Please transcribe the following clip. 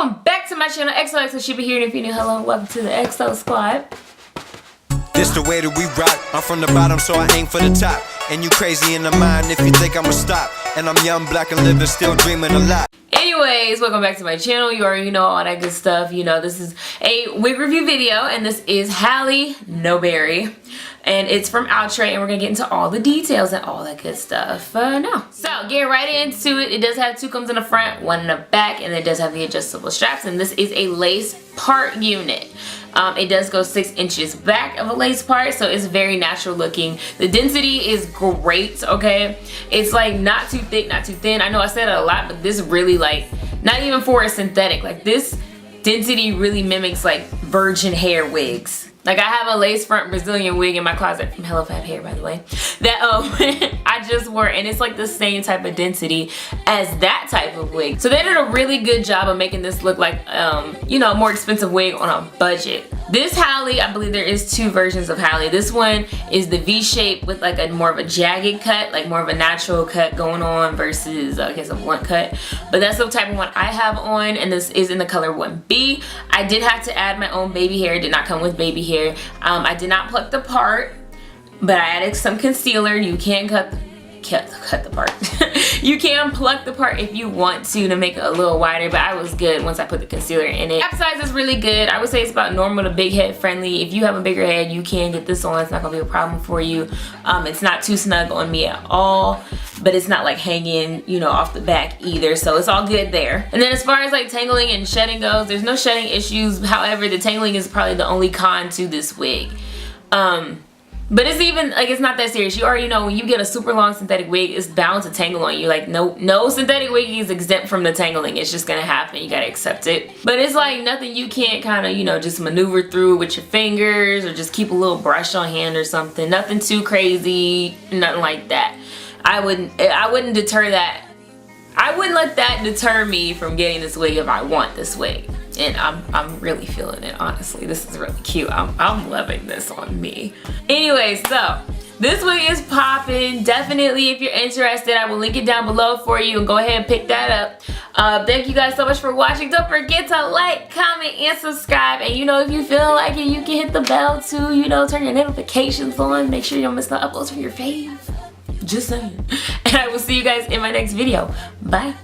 welcome back to my channel. XOXO should be here, and if you're new, hello, welcome to the XO Squad. This the way that we rock. I'm from the bottom, so I aim for the top. And you crazy in the mind if you think I'ma stop. And I'm young, black, and living, still dreaming a lot. Anyways, welcome back to my channel. You already know all that good stuff. You know, this is a wig review video, and this is Halle No Berry. And it's from Outre, and we're gonna get into all the details and all that good stuff now. So, getting right into it, it does have two combs in the front, one in the back, and it does have the adjustable straps, and this is a lace part unit. It does go 6 inches back of a lace part, so it's very natural looking. The density is great, okay? It's like not too thick, not too thin. I know I said it a lot, but this really, like, not even for a synthetic, like this density really mimics like virgin hair wigs. Like, I have a lace front Brazilian wig in my closet from Hello Fab Hair, by the way, that I just wore, and it's like the same type of density as that type of wig. So they did a really good job of making this look like, you know, a more expensive wig on a budget. This Halle, I believe there is two versions of Halle. This one is the V shape with like a more of a jagged cut, like more of a natural cut going on versus, I guess, a blunt cut. But that's the type of one I have on, and this is in the color 1B. I did have to add my own baby hair. It did not come with baby hair. I did not pluck the part, but I added some concealer. You can cut the part. You can pluck the part if you want to make it a little wider, but I was good once I put the concealer in it. Cap size is really good. I would say it's about normal to big head friendly. If you have a bigger head, you can get this on. It's not gonna be a problem for you. It's not too snug on me at all, but it's not like hanging, you know, off the back either, so it's all good there. And then as far as like tangling and shedding goes, there's no shedding issues. However, the tangling is probably the only con to this wig. But it's even, like, it's not that serious. You already know when you get a super long synthetic wig, it's bound to tangle on you. Like, no synthetic wig is exempt from the tangling. It's just gonna happen. You gotta accept it. But it's like nothing you can't kind of, you know, just maneuver through with your fingers or just keep a little brush on hand or something. Nothing too crazy, nothing like that. I wouldn't deter that. I wouldn't let that deter me from getting this wig if I want this wig. And I'm really feeling it, honestly. This is really cute. I'm loving this on me. Anyway, so this wig is popping. Definitely, if you're interested, I will link it down below for you, and go ahead and pick that up. Thank you guys so much for watching. Don't forget to like, comment, and subscribe. And you know, if you feel like it, you can hit the bell too. You know, turn your notifications on. Make sure you don't miss the uploads from your fave. Just saying. And I will see you guys in my next video. Bye.